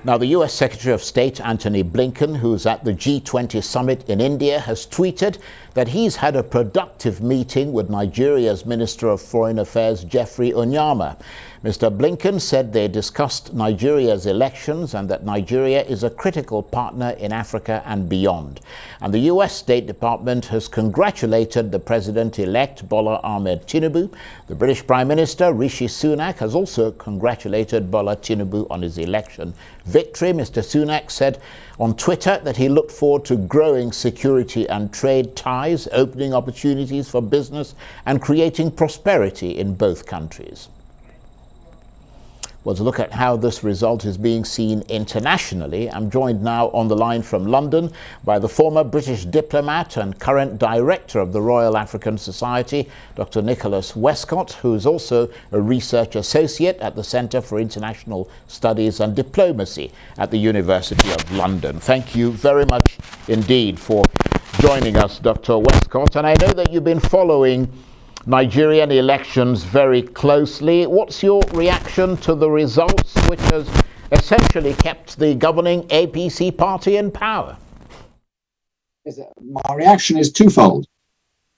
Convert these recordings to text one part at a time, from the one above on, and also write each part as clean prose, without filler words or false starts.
Now, the US Secretary of State Antony Blinken, who's at the G20 summit in India, has tweeted that he's had a productive meeting with Nigeria's Minister of Foreign Affairs, Geoffrey Onyeama. Mr. Blinken said they discussed Nigeria's elections and that Nigeria is a critical partner in Africa and beyond. And the US State Department has congratulated the President-elect Bola Ahmed Tinubu. The British Prime Minister, Rishi Sunak, has also congratulated Bola Tinubu on his election victory. Mr. Sunak said on Twitter that he looked forward to growing security and trade ties, opening opportunities for business and creating prosperity in both countries. Well, to look at how this result is being seen internationally, I'm joined now on the line from London by the former British diplomat and current director of the Royal African Society, Dr. Nicholas Westcott, who is also a research associate at the Centre for International Studies and Diplomacy at the University of London. Thank you very much indeed for joining us, Dr. Westcott. And I know that you've been following Nigerian elections very closely. What's your reaction to the results, which has essentially kept the governing APC party in power? My reaction is twofold.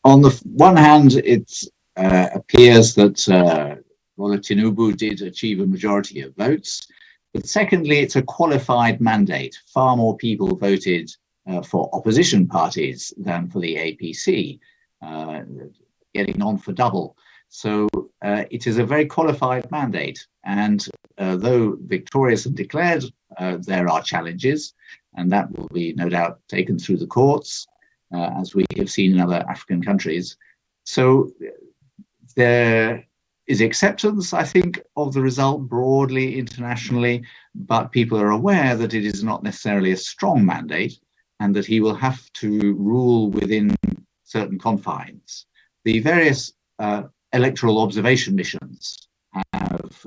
On the one hand, it appears that Bola Tinubu did achieve a majority of votes. But secondly, it's a qualified mandate. Far more people voted for opposition parties than for the APC. Getting on for double. So it is a very qualified mandate. And though victorious and declared, there are challenges, and that will be no doubt taken through the courts, as we have seen in other African countries. So there is acceptance, I think, of the result broadly internationally, but people are aware that it is not necessarily a strong mandate and that he will have to rule within certain confines. The various electoral observation missions have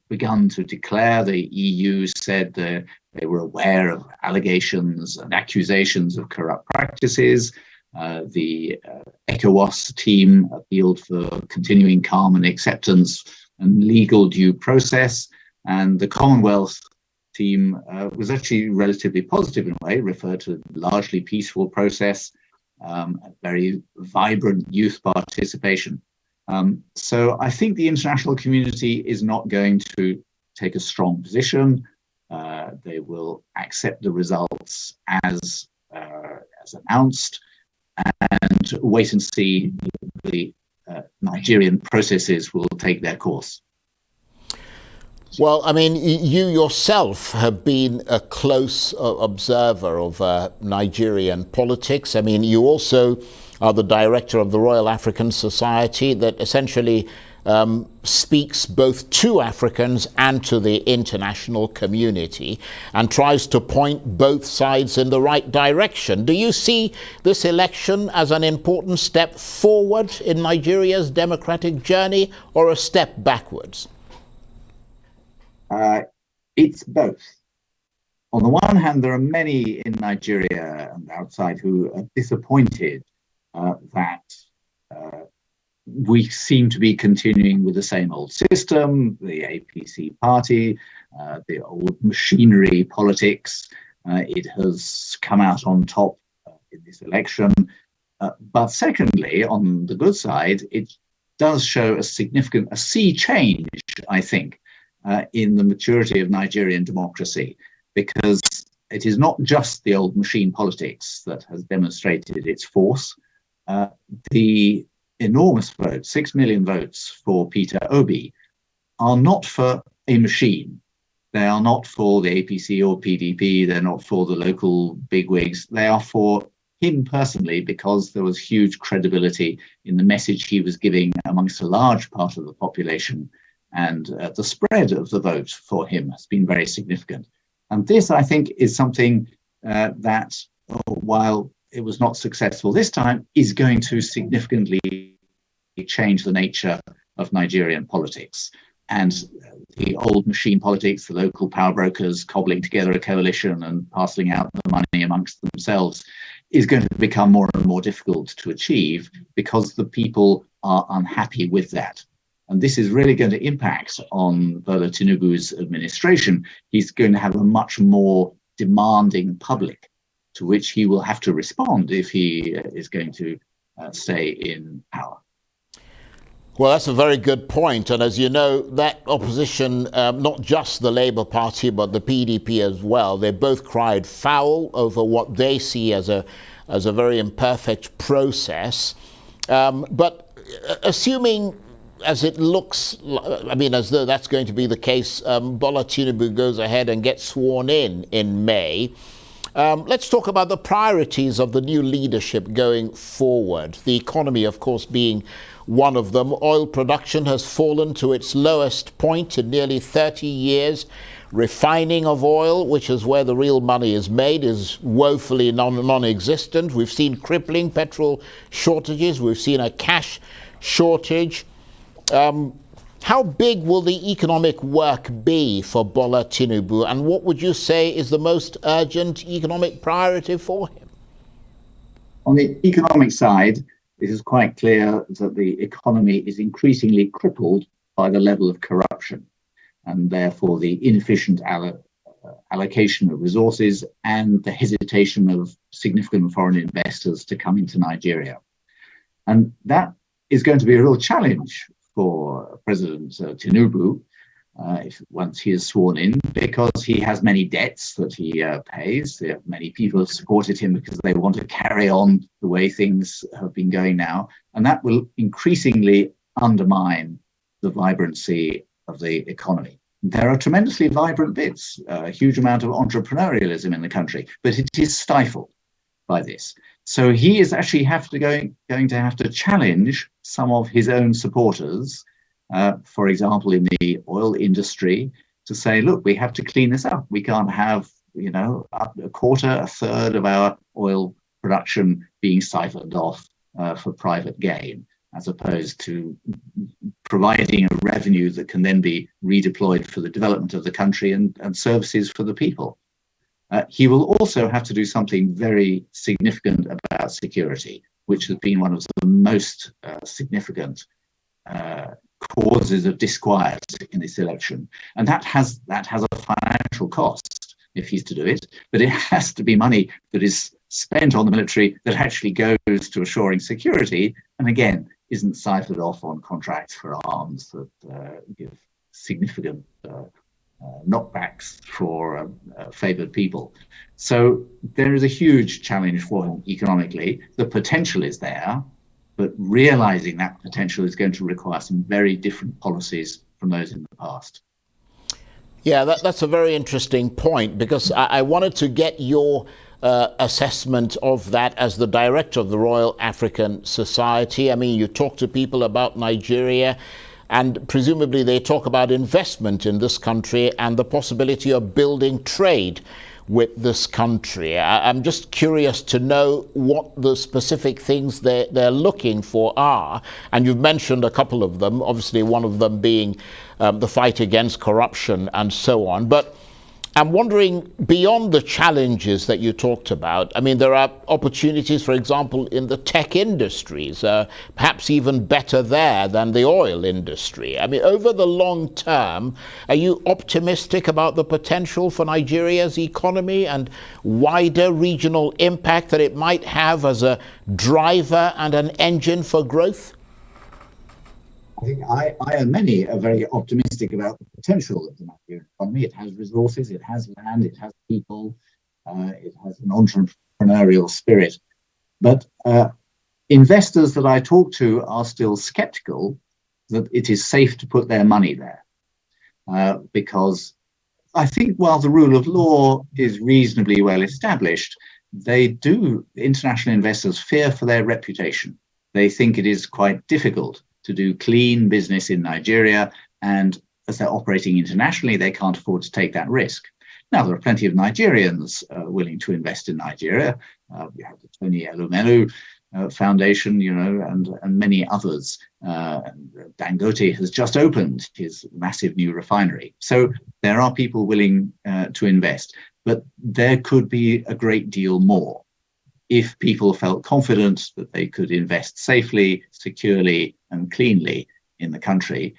begun to declare. The EU said they were aware of allegations and accusations of corrupt practices. The ECOWAS team appealed for continuing calm and acceptance and legal due process. And the Commonwealth team was actually relatively positive in a way, referred to a largely peaceful process. A very vibrant youth participation. So I think the international community is not going to take a strong position. They will accept the results as announced and wait and see if the Nigerian processes will take their course. Well, I mean, you yourself have been a close observer of Nigerian politics. I mean, you also are the director of the Royal African Society that essentially speaks both to Africans and to the international community and tries to point both sides in the right direction. Do you see this election as an important step forward in Nigeria's democratic journey or a step backwards? It's both. On the one hand, there are many in Nigeria and outside who are disappointed that we seem to be continuing with the same old system, the APC party, the old machinery politics. It has come out on top in this election. But secondly, on the good side, it does show a sea change, I think, in the maturity of Nigerian democracy, because it is not just the old machine politics that has demonstrated its force. The enormous votes, 6 million votes for Peter Obi, are not for a machine. They are not for the APC or PDP. They're not for the local bigwigs. They are for him personally, because there was huge credibility in the message he was giving amongst a large part of the population. And the spread of the vote for him has been very significant. And this, I think, is something that, while it was not successful this time, is going to significantly change the nature of Nigerian politics. And the old machine politics, the local power brokers cobbling together a coalition and parceling out the money amongst themselves, is going to become more and more difficult to achieve because the people are unhappy with that. And this is really going to impact on Bola Tinubu's administration. He's going to have a much more demanding public to which he will have to respond if he is going to stay in power. Well, that's a very good point. And as you know, that opposition, not just the Labour Party, but the PDP as well, they both cried foul over what they see as a very imperfect process. But assuming, as it looks, I mean, as though that's going to be the case, Bola Tinubu goes ahead and gets sworn in May. Let's talk about the priorities of the new leadership going forward. The economy, of course, being one of them. Oil production has fallen to its lowest point in nearly 30 years. Refining of oil, which is where the real money is made, is woefully non-existent. We've seen crippling petrol shortages. We've seen a cash shortage. How big will the economic work be for Bola Tinubu, and what would you say is the most urgent economic priority for him? On the economic side, it is quite clear that the economy is increasingly crippled by the level of corruption and therefore the inefficient allocation of resources and the hesitation of significant foreign investors to come into Nigeria. And that is going to be a real challenge for President Tinubu once he is sworn in, because he has many debts that he pays. Many people have supported him because they want to carry on the way things have been going now, and that will increasingly undermine the vibrancy of the economy. There are tremendously vibrant bits, a huge amount of entrepreneurialism in the country, but it is stifled by this. So he is actually going to have to challenge some of his own supporters, for example, in the oil industry, to say, look, we have to clean this up. We can't have, up a quarter, a third of our oil production being siphoned off for private gain, as opposed to providing a revenue that can then be redeployed for the development of the country and services for the people. He will also have to do something very significant about security, which has been one of the most significant causes of disquiet in this election. And that has a financial cost if he's to do it, but it has to be money that is spent on the military that actually goes to assuring security, and again, isn't siphoned off on contracts for arms that give significant knockbacks for favoured people. So there is a huge challenge for him economically. The potential is there, but realising that potential is going to require some very different policies from those in the past. Yeah, that's a very interesting point, because I wanted to get your assessment of that as the director of the Royal African Society. I mean, you talk to people about Nigeria, and presumably they talk about investment in this country and the possibility of building trade with this country. I'm just curious to know what the specific things they're looking for are. And you've mentioned a couple of them, obviously one of them being the fight against corruption and so on. But I'm wondering, beyond the challenges that you talked about, I mean, there are opportunities, for example, in the tech industries, perhaps even better there than the oil industry. I mean, over the long term, are you optimistic about the potential for Nigeria's economy and wider regional impact that it might have as a driver and an engine for growth? I think I and many are very optimistic about the potential of the Nigerian economy. It has resources, it has land, it has people, it has an entrepreneurial spirit. But investors that I talk to are still skeptical that it is safe to put their money there. Because I think while the rule of law is reasonably well established, international investors fear for their reputation. They think it is quite difficult to do clean business in Nigeria, and as they're operating internationally, they can't afford to take that risk. Now, there are plenty of Nigerians willing to invest in Nigeria. We have the Tony Elumelu Foundation, and many others. Dangote has just opened his massive new refinery. So there are people willing to invest, but there could be a great deal more if people felt confident that they could invest safely, securely, and cleanly in the country,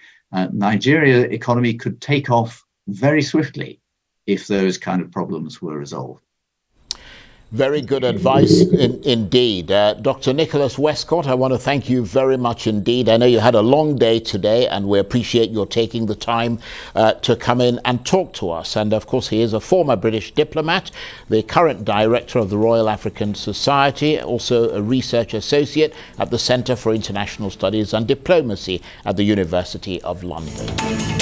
Nigeria economy could take off very swiftly if those kind of problems were resolved. Very good advice indeed. Dr. Nicholas Westcott, I want to thank you very much indeed. I know you had a long day today, and we appreciate your taking the time to come in and talk to us. And of course, he is a former British diplomat, the current director of the Royal African Society, also a research associate at the Centre for International Studies and Diplomacy at the University of London.